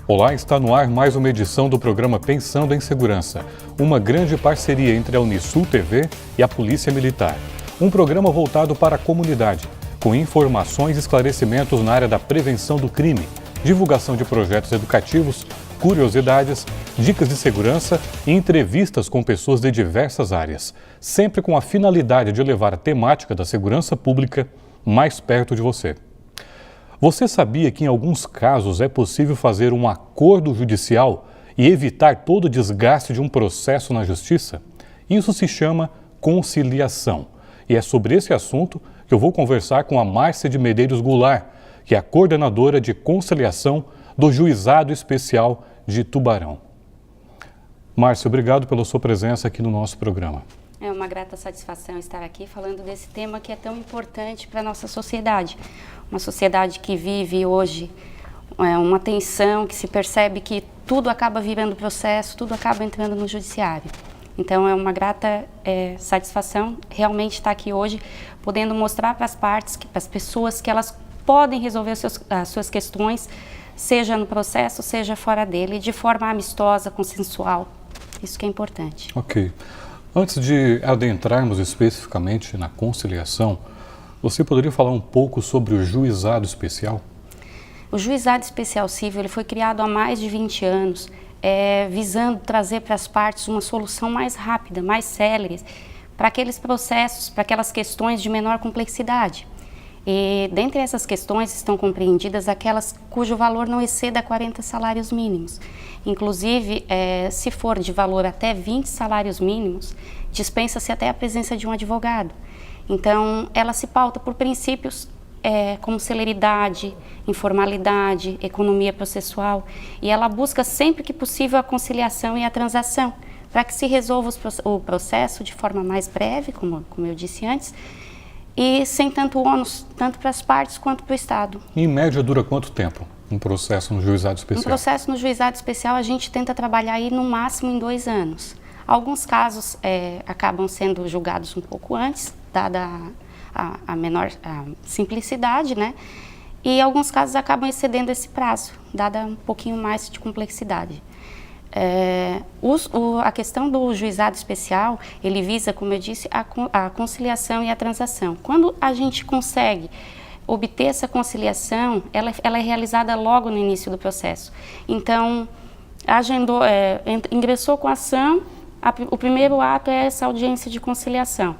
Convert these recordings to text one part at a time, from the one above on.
Olá, está no ar mais uma edição do programa Pensando em Segurança, uma grande parceria entre a Unisul TV e a Polícia Militar. Um programa voltado para a comunidade, com informações e esclarecimentos na área da prevenção do crime, divulgação de projetos educativos, curiosidades, dicas de segurança e entrevistas com pessoas de diversas áreas, sempre com a finalidade de levar a temática da segurança pública mais perto de você. Você sabia que em alguns casos é possível fazer um acordo judicial e evitar todo o desgaste de um processo na justiça? Isso se chama conciliação. E é sobre esse assunto que eu vou conversar com a Márcia de Medeiros Goulart, que é a coordenadora de conciliação do Juizado Especial de Tubarão. Márcia, obrigado pela sua presença aqui no nosso programa. É uma grata satisfação estar aqui falando desse tema que é tão importante para a nossa sociedade. Uma sociedade que vive hoje uma tensão, que se percebe que tudo acaba virando processo, tudo acaba entrando no judiciário. Então é uma grata satisfação realmente estar aqui hoje, podendo mostrar para as partes, para as pessoas, que elas podem resolver as suas questões, seja no processo, seja fora dele, de forma amistosa, consensual. Isso que é importante. Ok. Antes de adentrarmos especificamente na conciliação, você poderia falar um pouco sobre o Juizado Especial? O Juizado Especial Civil ele foi criado há mais de 20 anos, visando trazer para as partes uma solução mais rápida, mais célere, para aqueles processos, para aquelas questões de menor complexidade. E dentre essas questões estão compreendidas aquelas cujo valor não exceda 40 salários mínimos. Inclusive, se for de valor até 20 salários mínimos, dispensa-se até a presença de um advogado. Então, ela se pauta por princípios como celeridade, informalidade, economia processual, e ela busca sempre que possível a conciliação e a transação, para que se resolva o processo de forma mais breve, como eu disse antes, e sem tanto ônus, tanto para as partes quanto para o Estado. Em média, dura quanto tempo um processo no Juizado Especial? Um processo no Juizado Especial, a gente tenta trabalhar aí no máximo em 2 anos. Alguns casos acabam sendo julgados um pouco antes, dada a menor simplicidade, né? E alguns casos acabam excedendo esse prazo, dada um pouquinho mais de complexidade. A questão do Juizado Especial, ele visa, como eu disse, a conciliação e a transação. Quando a gente consegue obter essa conciliação, ela é realizada logo no início do processo. Então, ingressou com a ação, o primeiro ato é essa audiência de conciliação.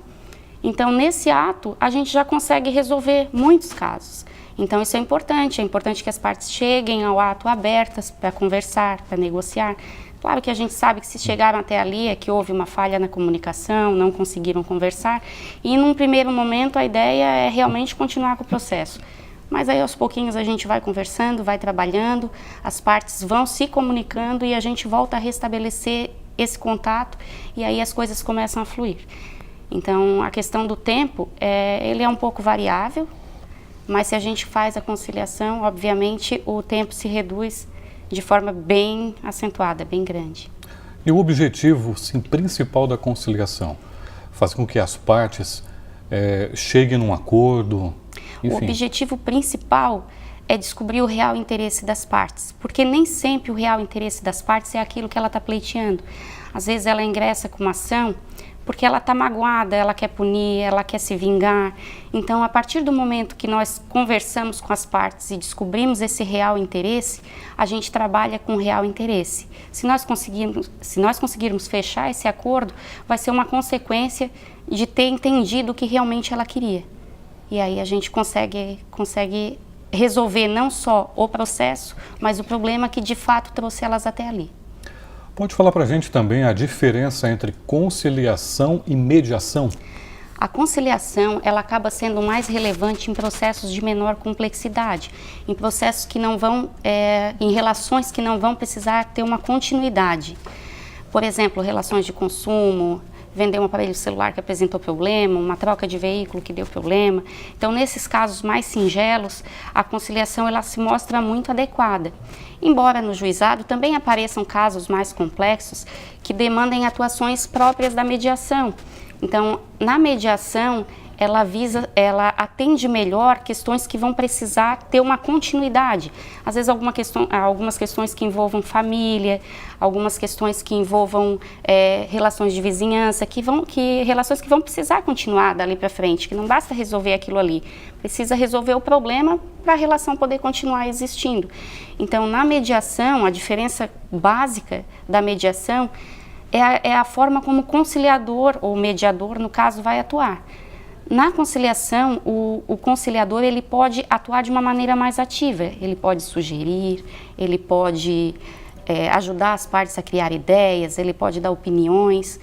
Então, nesse ato, a gente já consegue resolver muitos casos. Então, isso é importante que as partes cheguem ao ato abertas para conversar, para negociar. Claro que a gente sabe que se chegaram até ali é que houve uma falha na comunicação, não conseguiram conversar. E num primeiro momento a ideia é realmente continuar com o processo. Mas aí aos pouquinhos a gente vai conversando, vai trabalhando, as partes vão se comunicando e a gente volta a restabelecer esse contato e aí as coisas começam a fluir. Então a questão do tempo, ele é um pouco variável, mas se a gente faz a conciliação, obviamente o tempo se reduz de forma bem acentuada, bem grande. E o objetivo principal da conciliação? Fazer com que as partes cheguem num acordo? Enfim. O objetivo principal é descobrir o real interesse das partes, porque nem sempre o real interesse das partes é aquilo que ela está pleiteando. Às vezes ela ingressa com uma ação porque ela está magoada, ela quer punir, ela quer se vingar. Então, a partir do momento que nós conversamos com as partes e descobrimos esse real interesse, a gente trabalha com real interesse. Se nós conseguirmos fechar esse acordo, vai ser uma consequência de ter entendido o que realmente ela queria. E aí a gente consegue resolver não só o processo, mas o problema que de fato trouxe elas até ali. Pode falar para a gente também a diferença entre conciliação e mediação? A conciliação, ela acaba sendo mais relevante em processos de menor complexidade, em processos que não vão, em relações que não vão precisar ter uma continuidade. Por exemplo, relações de consumo, vender um aparelho celular que apresentou problema, uma troca de veículo que deu problema. Então, nesses casos mais singelos, a conciliação ela se mostra muito adequada. Embora no juizado também apareçam casos mais complexos que demandem atuações próprias da mediação. Então, na mediação, ela atende melhor questões que vão precisar ter uma continuidade. Às vezes algumas questões que envolvam família, algumas questões que envolvam relações de vizinhança, relações que vão precisar continuar dali para frente, que não basta resolver aquilo ali, precisa resolver o problema para a relação poder continuar existindo. Então, na mediação, a diferença básica da mediação é a forma como o conciliador, ou mediador, no caso, vai atuar. Na conciliação, o conciliador ele pode atuar de uma maneira mais ativa, ele pode sugerir, ele pode ajudar as partes a criar ideias, ele pode dar opiniões,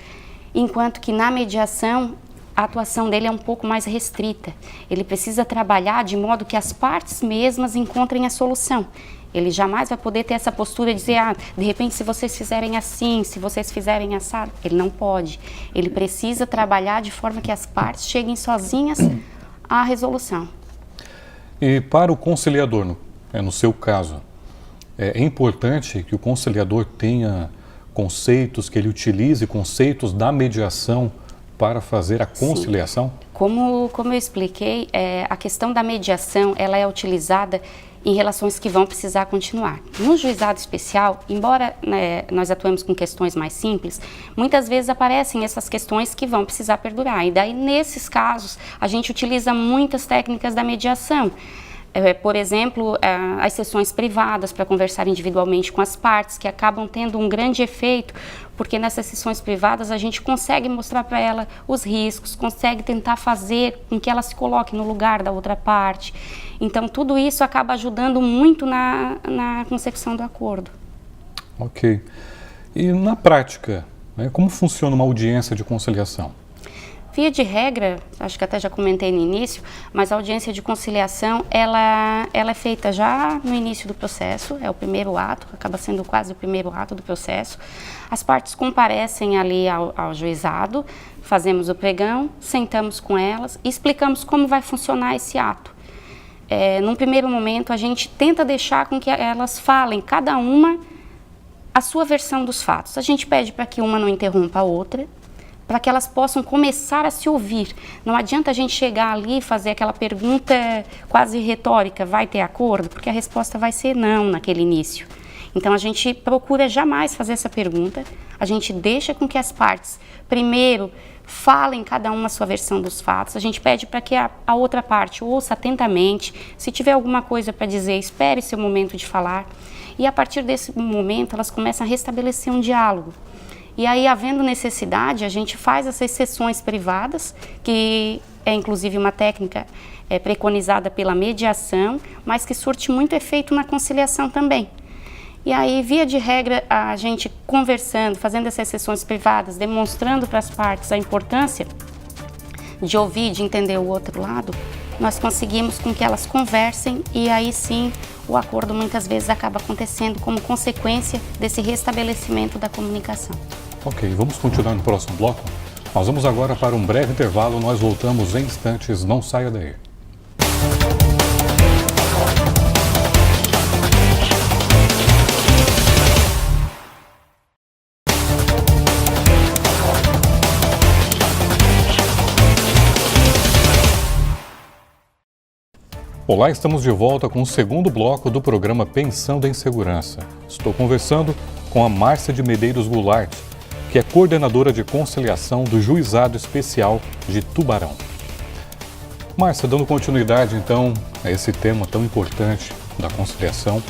enquanto que na mediação a atuação dele é um pouco mais restrita. Ele precisa trabalhar de modo que as partes mesmas encontrem a solução. Ele jamais vai poder ter essa postura de dizer, de repente, se vocês fizerem assim, se vocês fizerem assado. Ele não pode. Ele precisa trabalhar de forma que as partes cheguem sozinhas à resolução. E para o conciliador, no seu caso, é importante que o conciliador tenha conceitos, que ele utilize conceitos da mediação para fazer a conciliação? Sim. Como eu expliquei, a questão da mediação ela é utilizada em relações que vão precisar continuar. No juizado especial, embora nós atuemos com questões mais simples, muitas vezes aparecem essas questões que vão precisar perdurar. E daí, nesses casos, a gente utiliza muitas técnicas da mediação. Por exemplo, as sessões privadas para conversar individualmente com as partes, que acabam tendo um grande efeito, porque nessas sessões privadas a gente consegue mostrar para ela os riscos, consegue tentar fazer com que ela se coloque no lugar da outra parte. Então, tudo isso acaba ajudando muito na concepção do acordo. Ok. E na prática, como funciona uma audiência de conciliação? Via de regra, acho que até já comentei no início, mas a audiência de conciliação, ela é feita já no início do processo, é o primeiro ato, acaba sendo quase o primeiro ato do processo. As partes comparecem ali ao juizado, fazemos o pregão, sentamos com elas e explicamos como vai funcionar esse ato. Num primeiro momento, a gente tenta deixar com que elas falem, cada uma, a sua versão dos fatos. A gente pede para que uma não interrompa a outra, para que elas possam começar a se ouvir. Não adianta a gente chegar ali e fazer aquela pergunta quase retórica, vai ter acordo? Porque a resposta vai ser não naquele início. Então a gente procura jamais fazer essa pergunta, a gente deixa com que as partes, primeiro, falem cada uma a sua versão dos fatos, a gente pede para que a outra parte ouça atentamente, se tiver alguma coisa para dizer, espere seu momento de falar, e a partir desse momento elas começam a restabelecer um diálogo. E aí, havendo necessidade, a gente faz essas sessões privadas, que é inclusive uma técnica preconizada pela mediação, mas que surte muito efeito na conciliação também. E aí, via de regra, a gente conversando, fazendo essas sessões privadas, demonstrando para as partes a importância de ouvir, de entender o outro lado, nós conseguimos com que elas conversem e aí sim o acordo muitas vezes acaba acontecendo como consequência desse restabelecimento da comunicação. Ok, vamos continuar no próximo bloco. Nós vamos agora para um breve intervalo, nós voltamos em instantes, não saia daí. Olá, estamos de volta com o segundo bloco do programa Pensando em Segurança. Estou conversando com a Márcia de Medeiros Goulart, que é coordenadora de conciliação do Juizado Especial de Tubarão. Márcia, dando continuidade então a esse tema tão importante da conciliação,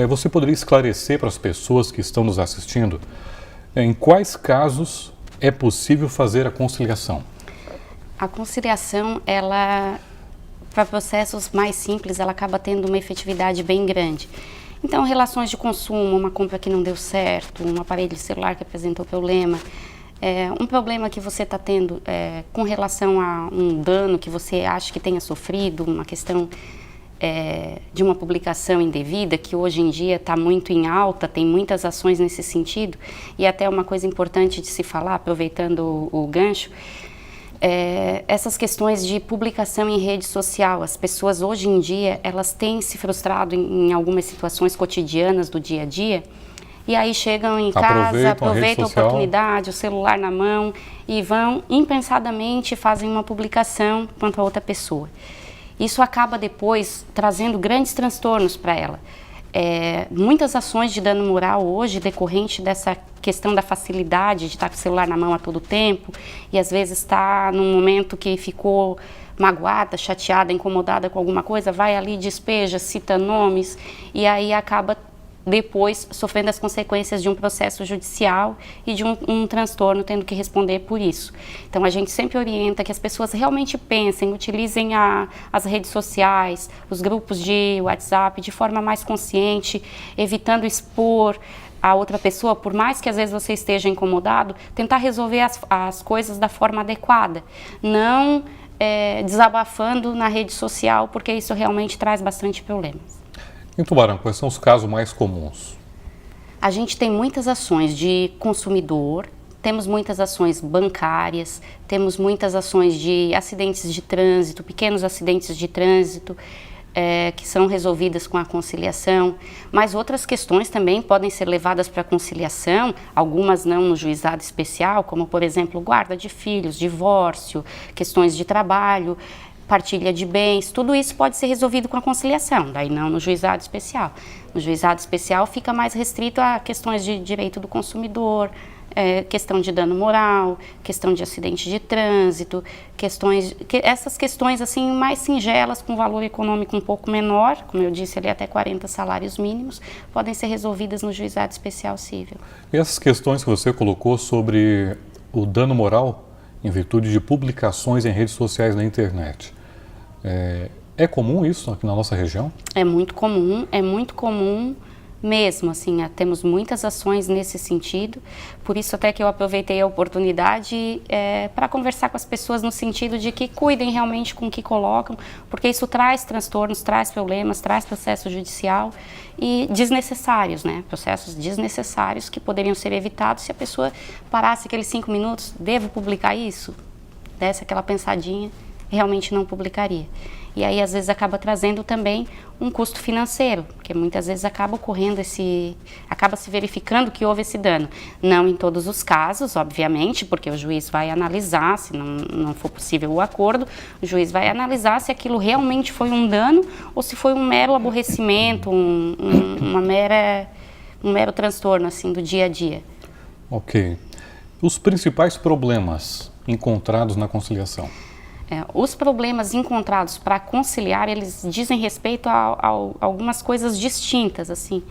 você poderia esclarecer para as pessoas que estão nos assistindo em quais casos é possível fazer a conciliação? A conciliação, para processos mais simples, ela acaba tendo uma efetividade bem grande. Então, relações de consumo, uma compra que não deu certo, um aparelho de celular que apresentou problema, um problema que você está tendo com relação a um dano que você acha que tenha sofrido, uma questão de uma publicação indevida, que hoje em dia está muito em alta, tem muitas ações nesse sentido, e até uma coisa importante de se falar, aproveitando o gancho, essas questões de publicação em rede social. As pessoas hoje em dia, elas têm se frustrado em algumas situações cotidianas do dia a dia, e aí chegam em casa, aproveitam a oportunidade, o celular na mão, e vão impensadamente fazem uma publicação contra outra pessoa. Isso acaba depois trazendo grandes transtornos para ela. Muitas ações de dano moral hoje, decorrente dessa questão da facilidade de estar com o celular na mão a todo tempo, e às vezes está num momento que ficou magoada, chateada, incomodada com alguma coisa, vai ali, despeja, cita nomes, e aí acaba depois sofrendo as consequências de um processo judicial e de um transtorno, tendo que responder por isso. Então a gente sempre orienta que as pessoas realmente pensem, utilizem as redes sociais, os grupos de WhatsApp de forma mais consciente, evitando expor a outra pessoa, por mais que às vezes você esteja incomodado, tentar resolver as coisas da forma adequada, não desabafando na rede social, porque isso realmente traz bastante problemas. Em Tubarão, quais são os casos mais comuns? A gente tem muitas ações de consumidor, temos muitas ações bancárias, temos muitas ações de acidentes de trânsito, pequenos acidentes de trânsito, que são resolvidas com a conciliação, mas outras questões também podem ser levadas para a conciliação, algumas não no juizado especial, como por exemplo guarda de filhos, divórcio, questões de trabalho, partilha de bens, tudo isso pode ser resolvido com a conciliação, daí não no juizado especial. No juizado especial fica mais restrito a questões de direito do consumidor, questão de dano moral, questão de acidente de trânsito, essas questões assim mais singelas, com valor econômico um pouco menor, como eu disse ali até 40 salários mínimos, podem ser resolvidas no juizado especial civil. E essas questões que você colocou sobre o dano moral em virtude de publicações em redes sociais na internet, é comum isso aqui na nossa região? É muito comum mesmo, assim, temos muitas ações nesse sentido, por isso até que eu aproveitei a oportunidade para conversar com as pessoas no sentido de que cuidem realmente com o que colocam, porque isso traz transtornos, traz problemas, traz processo judicial e desnecessários, né? Processos desnecessários que poderiam ser evitados se a pessoa parasse aqueles 5 minutos, devo publicar isso? Desse aquela pensadinha, realmente não publicaria. E aí, às vezes, acaba trazendo também um custo financeiro, porque muitas vezes acaba acaba se verificando que houve esse dano. Não em todos os casos, obviamente, porque o juiz vai analisar, se não for possível o acordo, o juiz vai analisar se aquilo realmente foi um dano ou se foi um mero aborrecimento, um mero transtorno, assim, do dia a dia. Ok. Os principais problemas encontrados na conciliação? Os problemas encontrados para conciliar, eles dizem respeito a algumas coisas distintas, assim.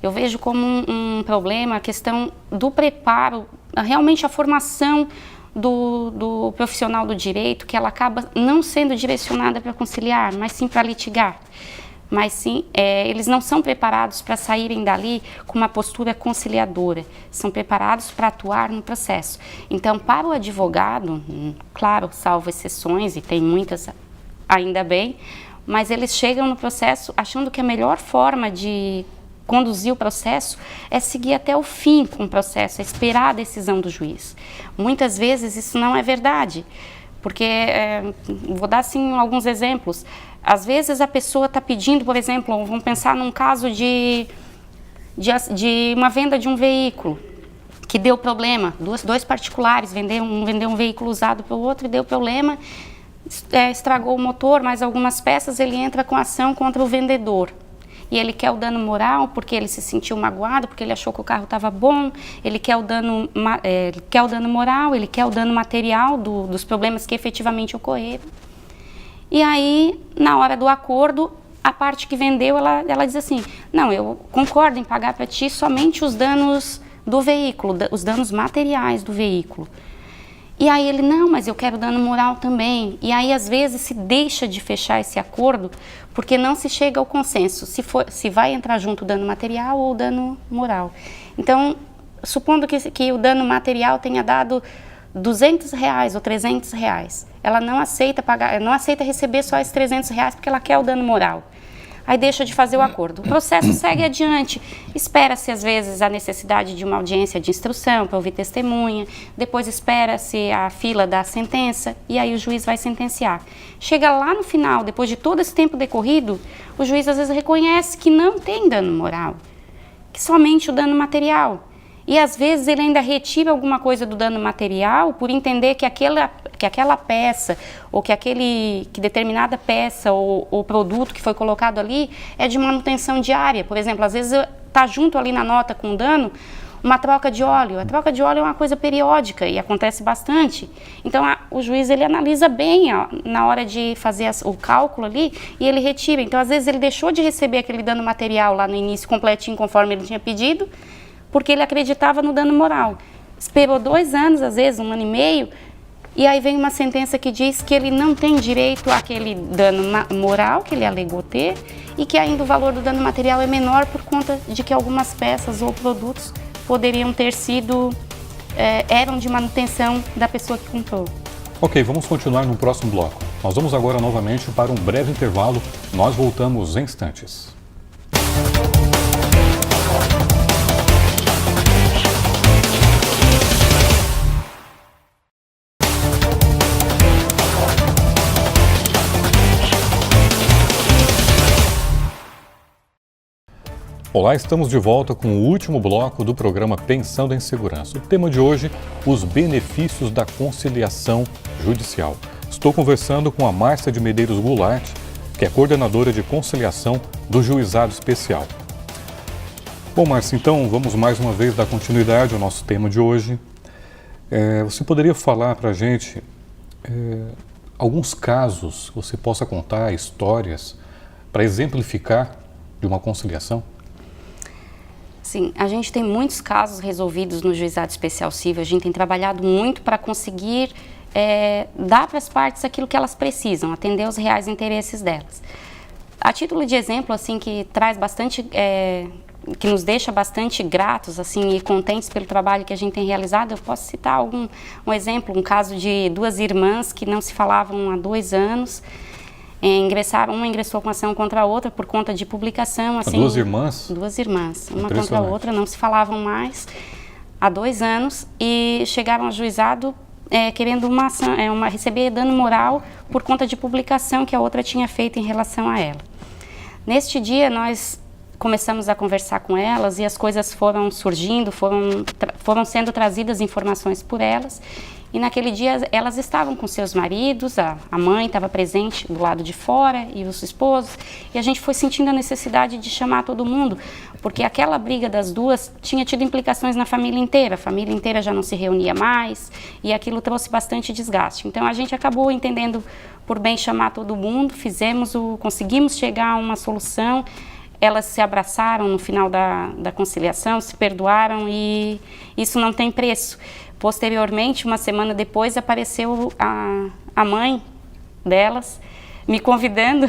Eu vejo como um problema a questão do preparo, realmente a formação do profissional do direito, que ela acaba não sendo direcionada para conciliar, mas sim para litigar. Mas sim, eles não são preparados para saírem dali com uma postura conciliadora, são preparados para atuar no processo. Então, para o advogado, claro, salvo exceções, e tem muitas ainda bem, mas eles chegam no processo achando que a melhor forma de conduzir o processo é seguir até o fim com o processo, é esperar a decisão do juiz. Muitas vezes isso não é verdade, porque, vou dar assim alguns exemplos. Às vezes a pessoa está pedindo, por exemplo, vamos pensar num caso de uma venda de um veículo que deu problema, dois particulares vendeu um veículo usado para o outro e deu problema, estragou o motor, mais algumas peças, ele entra com ação contra o vendedor. E ele quer o dano moral porque ele se sentiu magoado, porque ele achou que o carro estava bom, ele quer o dano moral, ele quer o dano material dos problemas que efetivamente ocorreram. E aí, na hora do acordo, a parte que vendeu, ela diz assim, não, eu concordo em pagar para ti somente os danos do veículo, os danos materiais do veículo. E aí ele, não, mas eu quero dano moral também. E aí, às vezes, se deixa de fechar esse acordo porque não se chega ao consenso se vai entrar junto o dano material ou o dano moral. Então, supondo que o dano material tenha dado R$200 ou R$300, ela não aceita pagar, não aceita receber só esses R$300 porque ela quer o dano moral. Aí deixa de fazer o acordo. O processo segue adiante. Espera-se, às vezes, a necessidade de uma audiência de instrução para ouvir testemunha. Depois espera-se a fila da sentença e aí o juiz vai sentenciar. Chega lá no final, depois de todo esse tempo decorrido, o juiz às vezes reconhece que não tem dano moral, que somente o dano material. E às vezes ele ainda retira alguma coisa do dano material por entender que aquela peça ou que determinada peça ou produto que foi colocado ali é de manutenção diária. Por exemplo, às vezes está junto ali na nota com dano uma troca de óleo. A troca de óleo é uma coisa periódica e acontece bastante. Então o juiz ele analisa bem na hora de fazer o cálculo ali e ele retira. Então às vezes ele deixou de receber aquele dano material lá no início completinho conforme ele tinha pedido, porque ele acreditava no dano moral. Esperou 2 anos, às vezes 1 ano e meio, e aí vem uma sentença que diz que ele não tem direito àquele dano moral que ele alegou ter e que ainda o valor do dano material é menor por conta de que algumas peças ou produtos poderiam ter sido, eram de manutenção da pessoa que comprou. Ok, vamos continuar no próximo bloco. Nós vamos agora novamente para um breve intervalo. Nós voltamos em instantes. Olá, estamos de volta com o último bloco do programa Pensando em Segurança. O tema de hoje, os benefícios da conciliação judicial. Estou conversando com a Márcia de Medeiros Goulart, que é coordenadora de conciliação do Juizado Especial. Bom, Márcia, então vamos mais uma vez dar continuidade ao nosso tema de hoje. Você poderia falar para a gente alguns casos que você possa contar, histórias, para exemplificar de uma conciliação? Sim, a gente tem muitos casos resolvidos no Juizado Especial Civil. A gente tem trabalhado muito para conseguir dar para as partes aquilo que elas precisam, atender os reais interesses delas. A título de exemplo, assim, que traz bastante, que nos deixa bastante gratos, assim, e contentes pelo trabalho que a gente tem realizado, eu posso citar um exemplo, um caso de 2 irmãs que não se falavam há 2 anos. Uma ingressou com ação contra a outra por conta de publicação. Assim, 2 irmãs? 2 irmãs, uma contra a outra, não se falavam mais há 2 anos e chegaram ao juizado querendo receber dano moral por conta de publicação que a outra tinha feito em relação a ela. Neste dia nós começamos a conversar com elas e as coisas foram surgindo, foram sendo trazidas informações por elas. E naquele dia elas estavam com seus maridos, a mãe estava presente do lado de fora e os esposos, e a gente foi sentindo a necessidade de chamar todo mundo, porque aquela briga das duas tinha tido implicações na família inteira, a família inteira já não se reunia mais, e aquilo trouxe bastante desgaste. Então a gente acabou entendendo por bem chamar todo mundo, conseguimos chegar a uma solução, elas se abraçaram no final da conciliação, se perdoaram e isso não tem preço. Posteriormente, uma semana depois, apareceu a mãe delas me convidando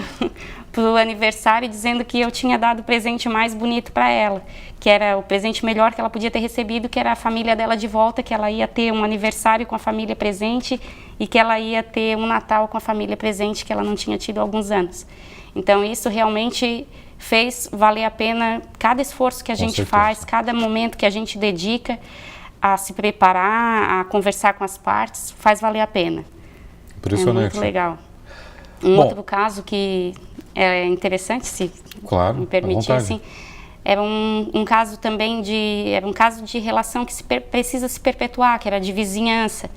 para o aniversário, dizendo que eu tinha dado o presente mais bonito para ela, que era o presente melhor que ela podia ter recebido, que era a família dela de volta, que ela ia ter um aniversário com a família presente e que ela ia ter um Natal com a família presente que ela não tinha tido há alguns anos. Então, isso realmente fez valer a pena cada esforço que a gente faz, cada momento que a gente dedica a se preparar, a conversar com as partes, faz valer a pena. Impressionante. É muito legal. Outro caso que é interessante, se me permitir, assim, era um caso também de relação que precisa se perpetuar, que era de vizinhança.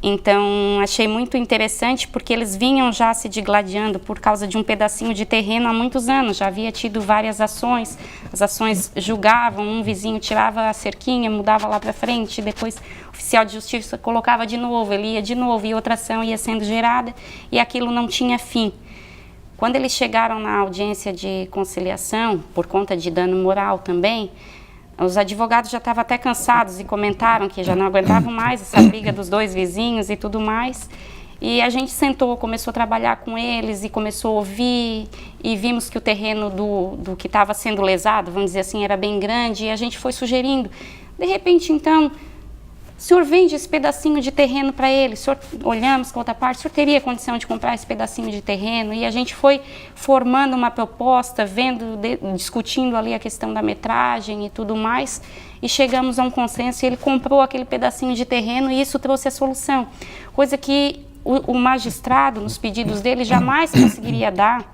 Então, achei muito interessante porque eles vinham já se digladiando por causa de um pedacinho de terreno há muitos anos. Já havia tido várias ações, as ações julgavam, um vizinho tirava a cerquinha, mudava lá para frente, depois o oficial de justiça colocava de novo, ele ia de novo e outra ação ia sendo gerada e aquilo não tinha fim. Quando eles chegaram na audiência de conciliação, por conta de dano moral também, os advogados já estavam até cansados e comentaram que já não aguentavam mais essa briga dos 2 vizinhos e tudo mais. E a gente sentou, começou a trabalhar com eles e começou a ouvir e vimos que o terreno do que estava sendo lesado, vamos dizer assim, era bem grande e a gente foi sugerindo. De repente, então, o senhor vende esse pedacinho de terreno para ele, olhamos com outra parte, o senhor teria condição de comprar esse pedacinho de terreno? E a gente foi formando uma proposta, discutindo ali a questão da metragem e tudo mais, e chegamos a um consenso e ele comprou aquele pedacinho de terreno e isso trouxe a solução. Coisa que o magistrado, nos pedidos dele, jamais conseguiria dar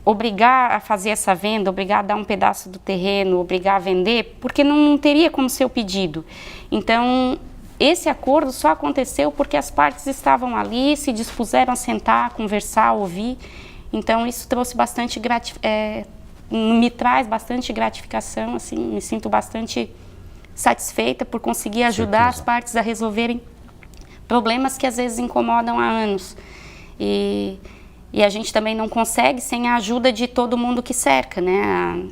obrigar a fazer essa venda, obrigar a dar um pedaço do terreno, obrigar a vender, porque não teria como ser o pedido. Então, esse acordo só aconteceu porque as partes estavam ali, se dispuseram a sentar, conversar, ouvir. Então, isso trouxe bastante me traz bastante gratificação, assim, me sinto bastante satisfeita por conseguir ajudar as partes a resolverem problemas que às vezes incomodam há anos. E a gente também não consegue sem a ajuda de todo mundo que cerca, né?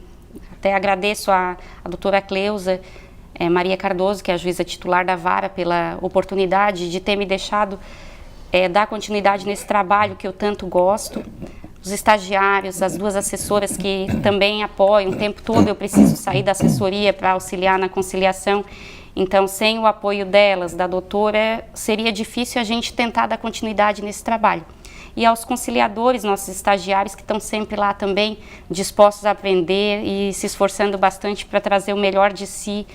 Até agradeço a doutora Cleusa Maria Cardoso, que é a juíza titular da vara, pela oportunidade de ter me deixado dar continuidade nesse trabalho que eu tanto gosto. Os estagiários, as 2 assessoras que também apoiam o tempo todo, eu preciso sair da assessoria para auxiliar na conciliação. Então, sem o apoio delas, da doutora, seria difícil a gente tentar dar continuidade nesse trabalho. E aos conciliadores, nossos estagiários, que estão sempre lá também dispostos a aprender e se esforçando bastante para trazer o melhor de si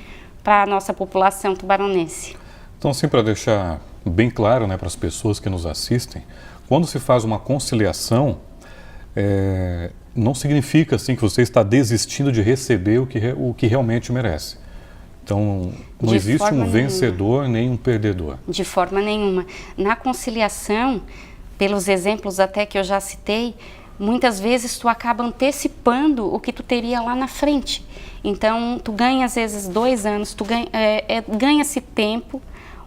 para a nossa população tubaronense. Então, assim, para deixar bem claro, né, para as pessoas que nos assistem, quando se faz uma conciliação, não significa assim, que você está desistindo de receber o que realmente merece. Então, não existe um vencedor nem um perdedor. De forma nenhuma. Na conciliação, pelos exemplos até que eu já citei, muitas vezes tu acaba antecipando o que tu teria lá na frente. Então, tu ganha às vezes 2 anos, tu ganha-se tempo.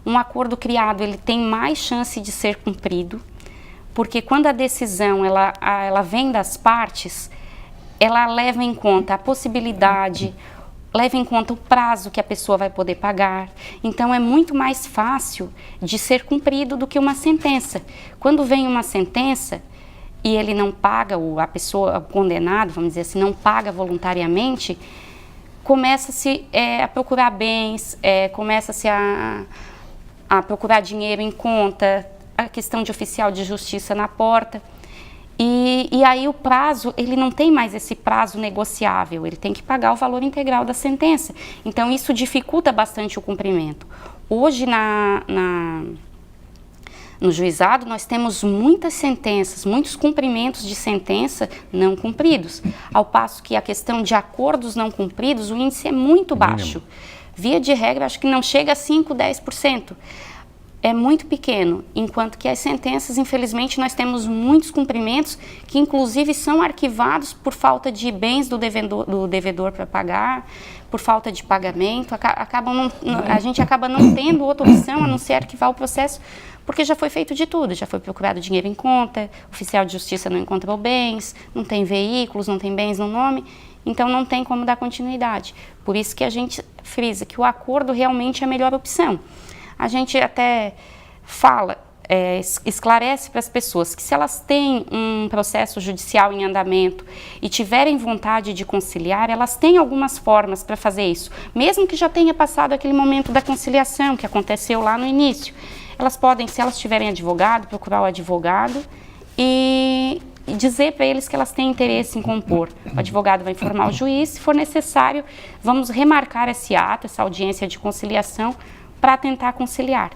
Um acordo criado, ele tem mais chance de ser cumprido, porque quando a decisão ela vem das partes, ela leva em conta a possibilidade, leva em conta o prazo que a pessoa vai poder pagar. Então, é muito mais fácil de ser cumprido do que uma sentença. Quando vem uma sentença e ele não paga, a pessoa, o condenado, vamos dizer assim, não paga voluntariamente, começa-se a procurar bens, começa-se a procurar dinheiro em conta, a questão de oficial de justiça na porta. E aí o prazo, ele não tem mais esse prazo negociável, ele tem que pagar o valor integral da sentença. Então, isso dificulta bastante o cumprimento. Hoje, no juizado, nós temos muitas sentenças, muitos cumprimentos de sentença não cumpridos, ao passo que a questão de acordos não cumpridos, o índice é muito baixo. Via de regra, acho que não chega a 5%, 10%. É muito pequeno, enquanto que as sentenças, infelizmente, nós temos muitos cumprimentos que, inclusive, são arquivados por falta de bens do devedor para pagar, por falta de pagamento. A gente acaba não tendo outra opção a não ser arquivar o processo, porque já foi feito de tudo, já foi procurado dinheiro em conta, o oficial de justiça não encontrou bens, não tem veículos, não tem bens no nome, então não tem como dar continuidade. Por isso que a gente frisa que o acordo realmente é a melhor opção. A gente até fala, esclarece para as pessoas que se elas têm um processo judicial em andamento e tiverem vontade de conciliar, elas têm algumas formas para fazer isso. Mesmo que já tenha passado aquele momento da conciliação que aconteceu lá no início, elas podem, se elas tiverem advogado, procurar o advogado e dizer para eles que elas têm interesse em compor. O advogado vai informar o juiz, se for necessário, vamos remarcar esse ato, essa audiência de conciliação, para tentar conciliar.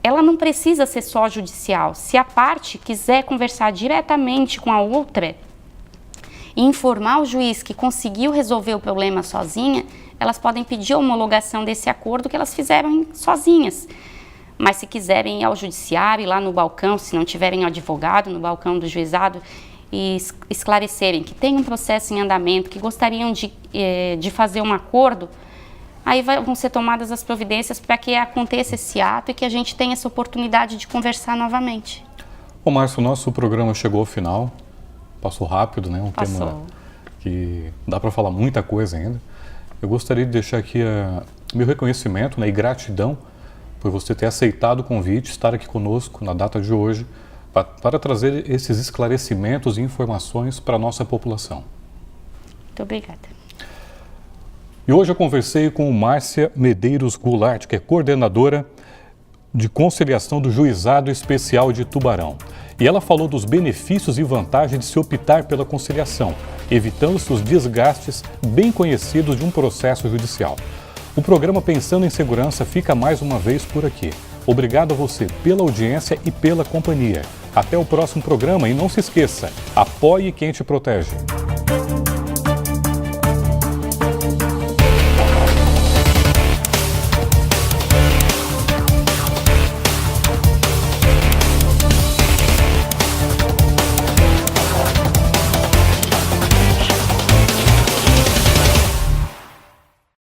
Ela não precisa ser só judicial. Se a parte quiser conversar diretamente com a outra e informar o juiz que conseguiu resolver o problema sozinha, elas podem pedir a homologação desse acordo que elas fizeram sozinhas. Mas se quiserem ir ao judiciário, ir lá no balcão, se não tiverem advogado, no balcão do juizado, e esclarecerem que tem um processo em andamento, que gostariam de fazer um acordo, aí vão ser tomadas as providências para que aconteça esse ato e que a gente tenha essa oportunidade de conversar novamente. Bom, Márcio, o nosso programa chegou ao final, passou rápido, né? Tema que dá para falar muita coisa ainda. Eu gostaria de deixar aqui meu reconhecimento, né, e gratidão por você ter aceitado o convite, estar aqui conosco na data de hoje, para trazer esses esclarecimentos e informações para a nossa população. Muito obrigada. E hoje eu conversei com Márcia Medeiros Goulart, que é coordenadora de conciliação do Juizado Especial de Tubarão. E ela falou dos benefícios e vantagens de se optar pela conciliação, evitando-se os desgastes bem conhecidos de um processo judicial. O programa Pensando em Segurança fica mais uma vez por aqui. Obrigado a você pela audiência e pela companhia. Até o próximo programa e não se esqueça, apoie quem te protege.